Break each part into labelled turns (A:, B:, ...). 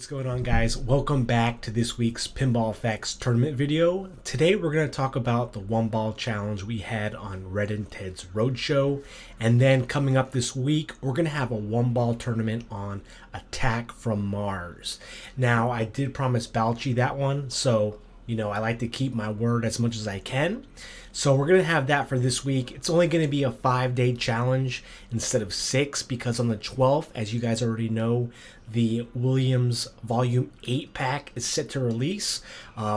A: What's going on, guys? Welcome back to this week's Pinball Facts tournament video. Today we're going to talk about the one ball challenge we had on Red and Ted's Roadshow, and then coming up this week we're going to have a one ball tournament on Attack from Mars. Now, I did promise Balchi that one, so I like to keep my word as much as I can. So we're going to have that for this week. It's only going to be a 5-day challenge instead of 6 because on the 12th, as you guys already know, the Williams Volume 8 pack is set to release,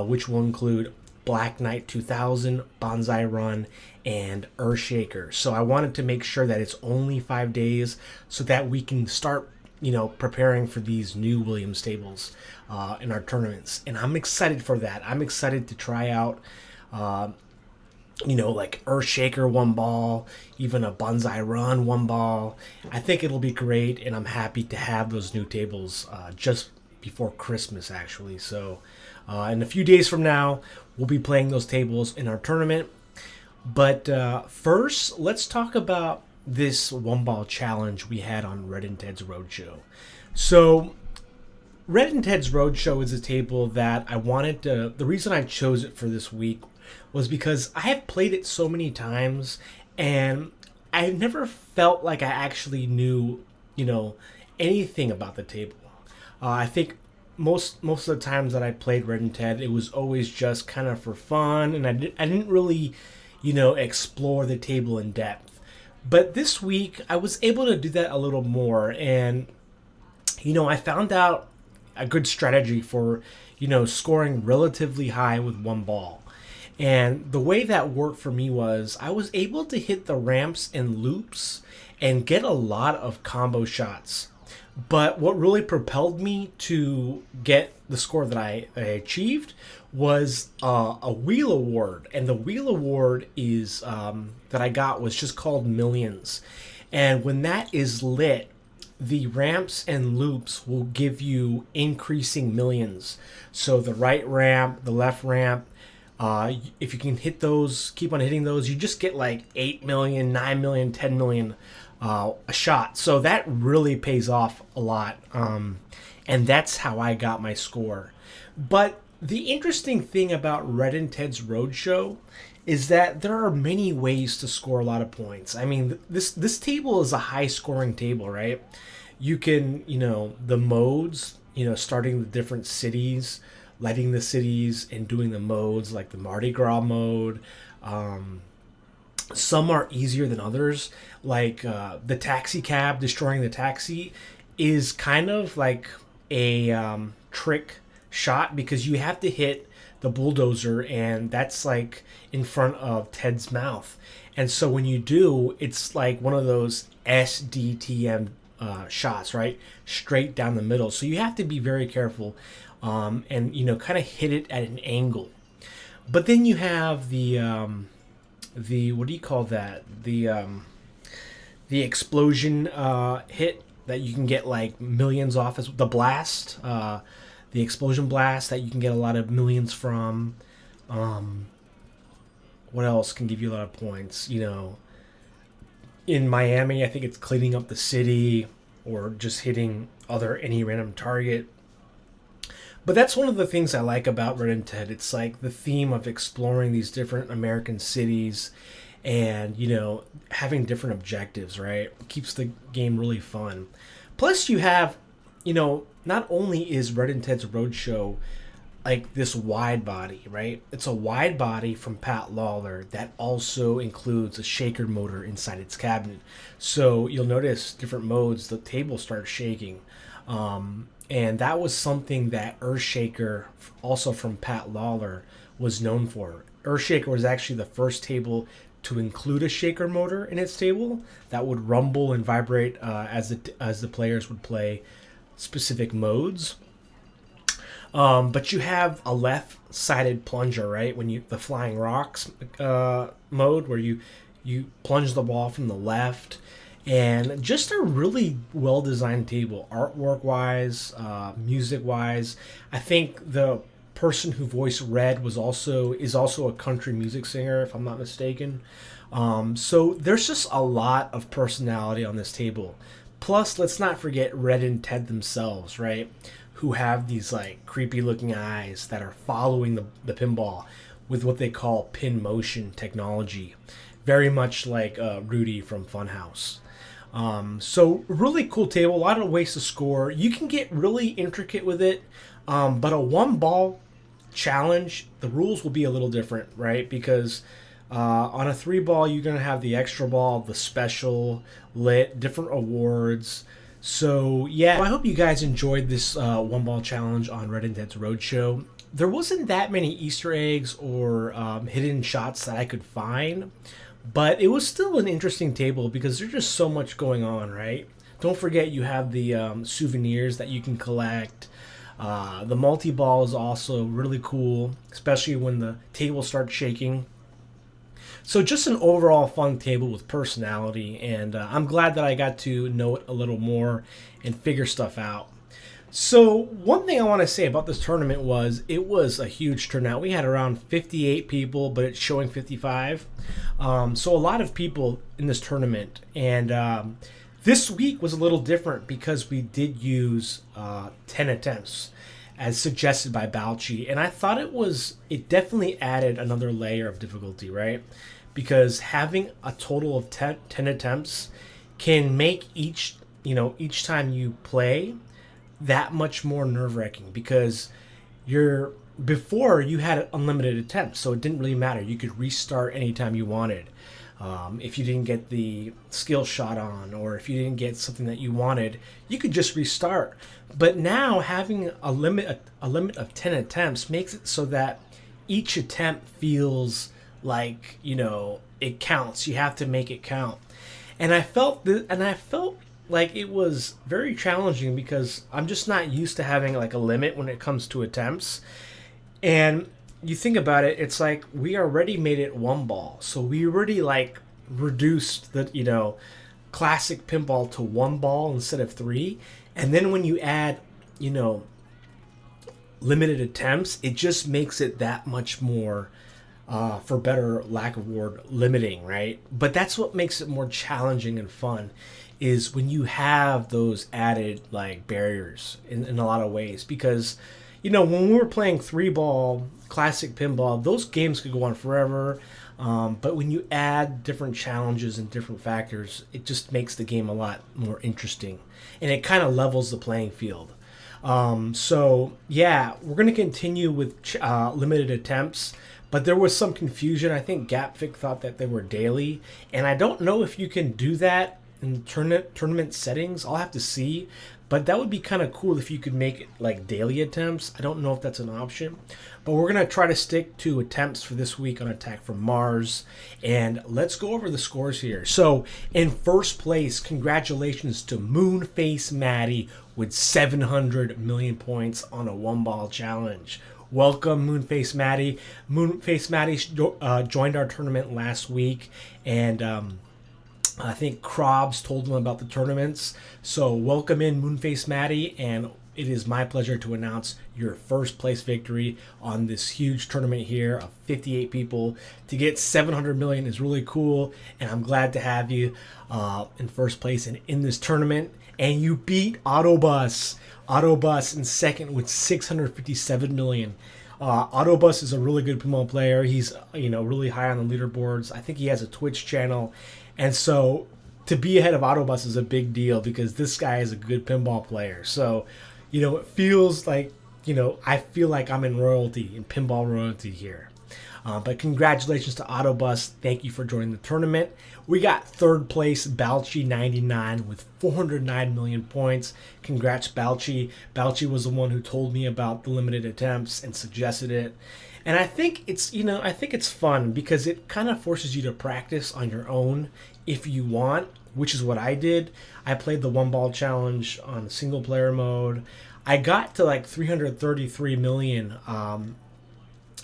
A: which will include Black Knight 2000, Bonsai Run, and Earthshaker. So I wanted to make sure that it's only 5 days so that we can start preparing for these new Williams tables in our tournaments. And I'm excited for that. I'm excited to try out, like Earthshaker one ball, even a Bonsai Run one ball. I think it'll be great, and I'm happy to have those new tables just before Christmas, actually. So in a few days from now, we'll be playing those tables in our tournament. But first, let's talk about this one ball challenge we had on Red and Ted's Roadshow. So Red and Ted's Roadshow is a table that I wanted to, the reason I chose it for this week was because I have played it so many times and I never felt like I actually knew, anything about the table. I think most of the times that I played Red and Ted, it was always just kind of for fun, and I didn't really, explore the table in depth. But this week, I was able to do that a little more, and I found out a good strategy for scoring relatively high with one ball. And the way that worked for me was I was able to hit the ramps and loops and get a lot of combo shots. But what really propelled me to get the score that I achieved was a wheel award. And the wheel award is that I got was just called Millions. And when that is lit, the ramps and loops will give you increasing millions. So the right ramp, the left ramp, if you can hit those, keep on hitting those, you just get like 8 million, 9 million, 10 million a shot. So that really pays off a lot. And that's how I got my score. But the interesting thing about Red and Ted's Roadshow is that there are many ways to score a lot of points. I mean, this table is a high scoring table, right? You can, the modes, starting the different cities, lighting the cities and doing the modes like the Mardi Gras mode. Some are easier than others, like the taxi cab, destroying the taxi is kind of like a trick shot because you have to hit the bulldozer, and that's like in front of Ted's mouth. And so when you do, it's like one of those SDTM shots, right? Straight down the middle. So you have to be very careful and, kind of hit it at an angle. But then you have the what do you call that? The explosion hit that you can get like millions off, as the blast, the explosion blast that you can get a lot of millions from. What else can give you a lot of points? In Miami, I think it's cleaning up the city or just hitting any random target. But that's one of the things I like about Red and Ted. It's like the theme of exploring these different American cities and, having different objectives, right? It keeps the game really fun. Plus, you have, not only is Red and Ted's Roadshow like this wide body, right? It's a wide body from Pat Lawler that also includes a shaker motor inside its cabinet. So you'll notice different modes, the table starts shaking. And that was something that Earthshaker, also from Pat Lawler, was known for. Earthshaker was actually the first table to include a shaker motor in its table that would rumble and vibrate as the players would play specific modes. But you have a left-sided plunger, right? When the flying rocks mode, where you plunge the ball from the left. And just a really well-designed table, artwork-wise, music-wise. I think the person who voiced Red is also a country music singer, if I'm not mistaken. So there's just a lot of personality on this table. Plus, let's not forget Red and Ted themselves, right? who have these like creepy looking eyes that are following the pinball with what they call pin motion technology, very much like Rudy from Funhouse. So really cool table, a lot of ways to score. You can get really intricate with it, but a one ball challenge, the rules will be a little different, right? Because on a three ball, you're going to have the extra ball, the special, lit, different awards. So yeah, I hope you guys enjoyed this one ball challenge on Red and Dead's Roadshow. There wasn't that many Easter eggs or hidden shots that I could find, but it was still an interesting table because there's just so much going on, right? Don't forget you have the souvenirs that you can collect. The multi-ball is also really cool, especially when the table starts shaking. So just an overall fun table with personality, and I'm glad that I got to know it a little more and figure stuff out. So one thing I want to say about this tournament was it was a huge turnout. We had around 58 people, but it's showing 55. So a lot of people in this tournament. And this week was a little different because we did use 10 attempts as suggested by Balchi. And I thought it definitely added another layer of difficulty, right? Because having a total of 10 attempts can make each time you play that much more nerve-wracking, because before you had unlimited attempts, so it didn't really matter. You could restart anytime you wanted. If you didn't get the skill shot on, or if you didn't get something that you wanted, you could just restart. But now having a limit of 10 attempts makes it so that each attempt feels like, it counts. You have to make it count. And I felt like it was very challenging because I'm just not used to having like a limit when it comes to attempts. And you think about it, it's like we already made it one ball. So we already like reduced the, classic pinball to one ball instead of three. And then when you add, limited attempts, it just makes it that much more, for better lack of word, limiting, right? But that's what makes it more challenging and fun, is when you have those added like barriers in a lot of ways. Because when we were playing three ball classic pinball, those games could go on forever, but when you add different challenges and different factors, it just makes the game a lot more interesting, and it kind of levels the playing field. So yeah, we're going to continue with limited attempts, but there was some confusion. I think Gapfic thought that they were daily, and I don't know if you can do that in tournament settings. I'll have to see, but that would be kind of cool if you could make it like daily attempts. I don't know if that's an option, but we're going to try to stick to attempts for this week on Attack from Mars. And let's go over the scores here. So in first place, congratulations to Moonface Maddie with 700 million points on a one ball challenge. Welcome, Moonface Maddie. Moonface Maddie joined our tournament last week, and I think Krobs told him about the tournaments. So welcome in, Moonface Maddie, and it is my pleasure to announce your first place victory on this huge tournament here of 58 people. To get 700 million is really cool, and I'm glad to have you in first place and in this tournament. And you beat Autobus. Autobus in second with 657 million. Autobus is a really good pinball player. He's really high on the leaderboards. I think he has a Twitch channel. And so to be ahead of Autobus is a big deal because this guy is a good pinball player. So, it feels like, I feel like I'm in pinball royalty here. But congratulations to Autobus. Thank you for joining the tournament. We got third place, Balchi99 with 409 million points. Congrats, Balchi. Balchi was the one who told me about the limited attempts and suggested it. And I think it's fun because it kind of forces you to practice on your own if you want, which is what I did. I played the one ball challenge on single player mode. I got to like 333 million.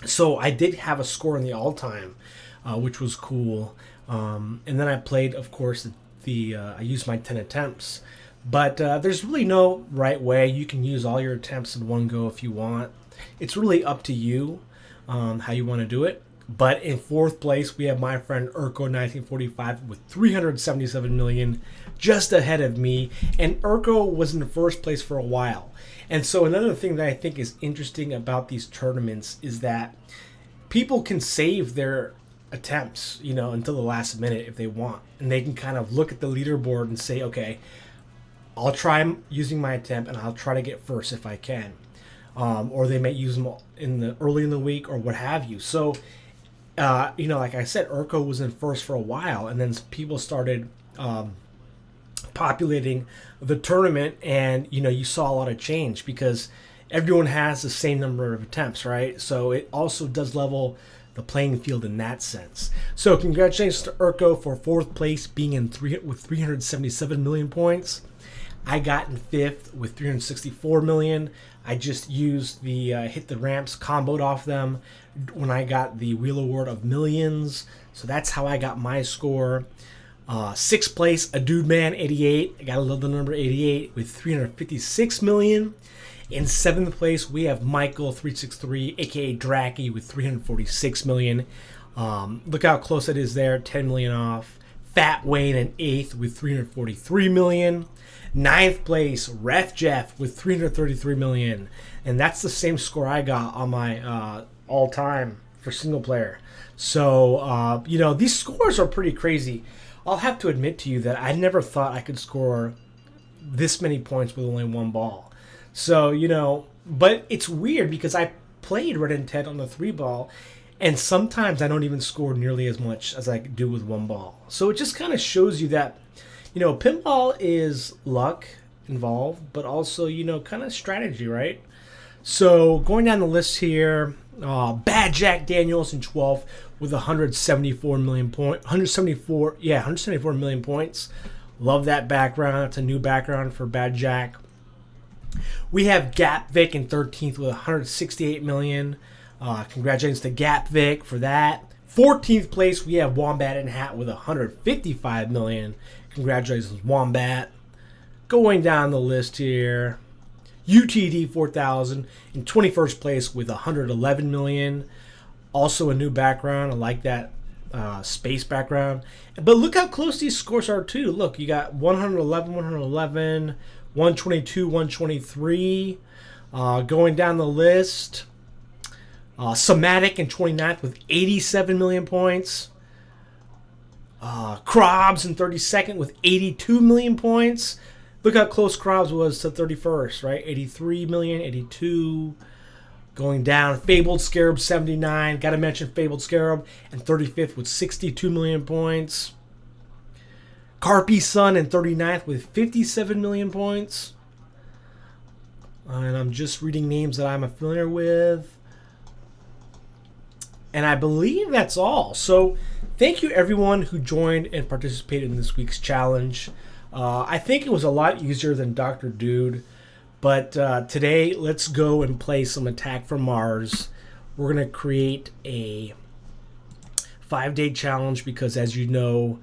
A: So I did have a score in the all-time, which was cool. And then I played, of course, I used my 10 attempts. But there's really no right way. You can use all your attempts in one go if you want. It's really up to you how you want to do it. But in fourth place, we have my friend Urko1945 with 377 million, just ahead of me. And Urko was in the first place for a while. And so another thing that I think is interesting about these tournaments is that people can save their attempts, you know, until the last minute if they want. And they can kind of look at the leaderboard and say, okay, I'll try using my attempt and I'll try to get first if I can. Or they may use them in the early in the week or what have you. So, you know, like I said, Urko was in first for a while, and then people started populating the tournament, and you know, you saw a lot of change because everyone has the same number of attempts, right? So it also does level the playing field in that sense. So congratulations to Urko for fourth place, being in with 377 million points. I got in fifth with 364 million. I just used the hit the ramps, comboed off them when I got the wheel award of millions. So that's how I got my score. Sixth place, a dude man 88. I gotta love the number 88 with 356 million. In seventh place, we have Michael 363, aka Dracky, with 346 million. Look how close it is there, 10 million off. Fat Wayne in eighth with 343 million. Ninth place, Ref Jeff with 333 million, and that's the same score I got on my all-time for single player. So you know, these scores are pretty crazy. I'll have to admit to you that I never thought I could score this many points with only one ball. So, you know, but it's weird because I played Red Intent on the 3-ball, and sometimes I don't even score nearly as much as I do with one ball. So it just kind of shows you that, you know, pinball is luck involved, but also, you know, kind of strategy, right? So going down the list here, Bad Jack Daniels in 12th with 174 million points. 174 million points. Love that background. It's a new background for Bad Jack. We have Gap Vic in 13th with 168 million. Congratulations to Gap Vic for that. 14th place, we have Wombat and Hat with 155 million. Congratulations, Wombat. Going down the list here, UTD 4000 in 21st place with 111 million. Also a new background. I like that space background. But look how close these scores are too. Look, you got 111, 111, 122, 123. Going down the list, Somatic in 29th with 87 million points. Krobs in 32nd with 82 million points. Look how close Krobs was to 31st, right? 83 million, 82. Going down, Fabled Scarab 79. Got to mention Fabled Scarab. And 35th with 62 million points. Carpy Sun in 39th with 57 million points. And I'm just reading names that I'm familiar with. And I believe that's all. So thank you everyone who joined and participated in this week's challenge. I think it was a lot easier than Dr. Dude. But today, let's go and play some Attack from Mars. We're going to create a 5-day challenge because, as you know,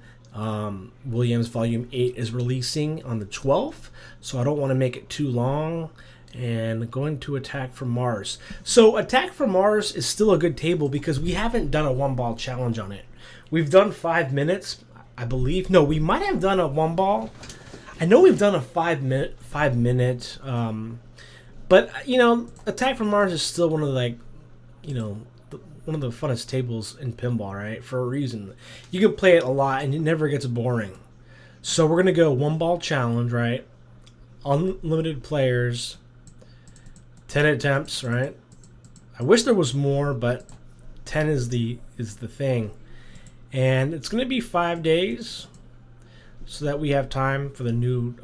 A: Williams Volume 8 is releasing on the 12th. So I don't want to make it too long. And going to Attack from Mars. So Attack from Mars is still a good table because we haven't done a one-ball challenge on it. We've done 5 minutes, I believe. No, we might have done a one-ball. I know we've done a 5 minute, but you know, Attack from Mars is still one of the, like, you know, one of the funnest tables in pinball, right? For a reason. You can play it a lot and it never gets boring. So we're gonna go one ball challenge, right? Unlimited players, 10 attempts, right? I wish there was more, but 10 is the thing, and it's gonna be 5 days. So that we have time for the new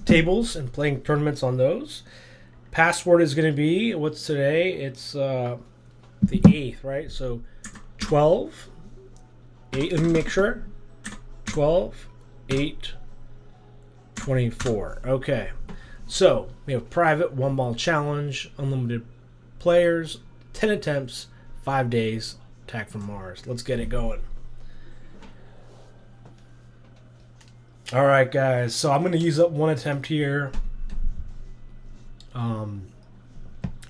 A: tables and playing tournaments on those. Password is going to be, what's today? It's the 8th, right? So 12, 8, let me make sure. 12, 8, 24. Okay. So we have private one-ball challenge, unlimited players, 10 attempts, 5 days, Attack from Mars. Let's get it going. All right, guys. So I'm going to use up one attempt here.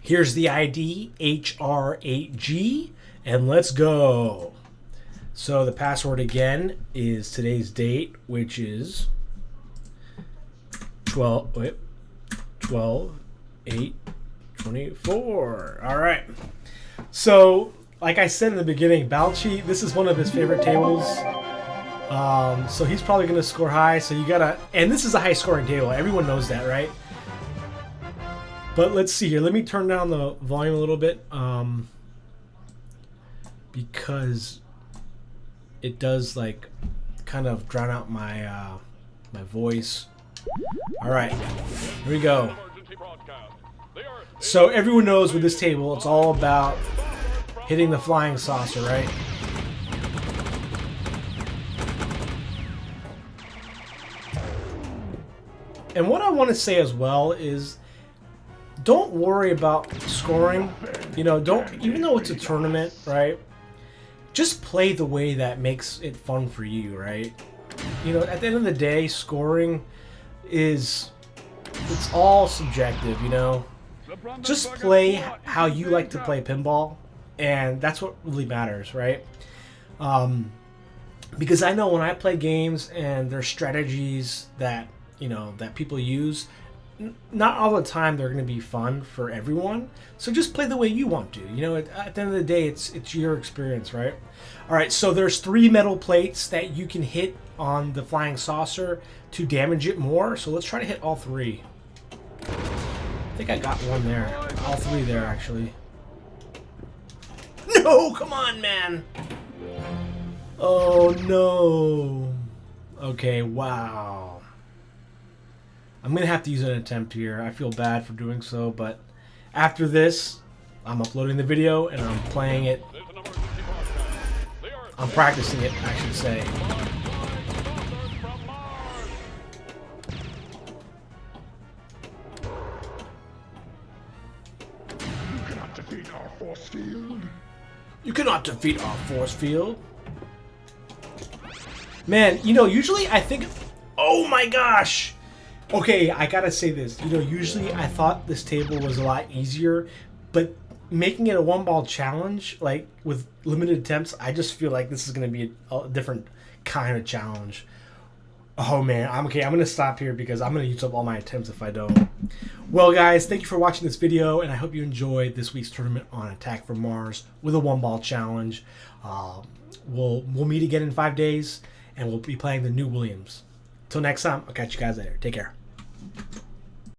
A: Here's the ID, HR8G, and let's go. So the password again is today's date, which is 12 12, 8, 24. All right. So, like I said in the beginning, Balchi, this is one of his favorite tables. So he's probably going to score high. So you got to... And this is a high-scoring table. Everyone knows that, right? But let's see here. Let me turn down the volume a little bit. Because it does, like, kind of drown out my my voice. All right. Here we go. So everyone knows with this table, it's all about hitting the flying saucer, right? And what I want to say as well is, don't worry about scoring. You know, even though it's a tournament, right? Just play the way that makes it fun for you, right? You know, at the end of the day, scoring it's all subjective, you know? Just play how you like to play pinball, and that's what really matters, right? Because I know when I play games and there's strategies that, you know, that people use, not all the time they're going to be fun for everyone. So just play the way you want to. You know, at the end of the day, it's your experience, right? All right, so there's 3 metal plates that you can hit on the flying saucer to damage it more. So let's try to hit all 3. I think I got one there. All 3 there, actually. No, come on, man. Oh, no. Okay, wow. I'm going to have to use an attempt here. I feel bad for doing so, but after this, I'm uploading the video and I'm playing it. I'm practicing it, I should say.
B: You cannot defeat our force field.
A: You cannot defeat our force field. Man, you know, usually I think... Oh my gosh! Okay, I gotta say this. You know, usually I thought this table was a lot easier, but making it a one-ball challenge, like with limited attempts, I just feel like this is gonna be a different kind of challenge. Oh man, I'm gonna stop here because I'm gonna use up all my attempts if I don't. Well guys, thank you for watching this video, and I hope you enjoyed this week's tournament on Attack from Mars with a one-ball challenge. We'll meet again in 5 days, and we'll be playing the new Williams. Till next time, I'll catch you guys later. Take care.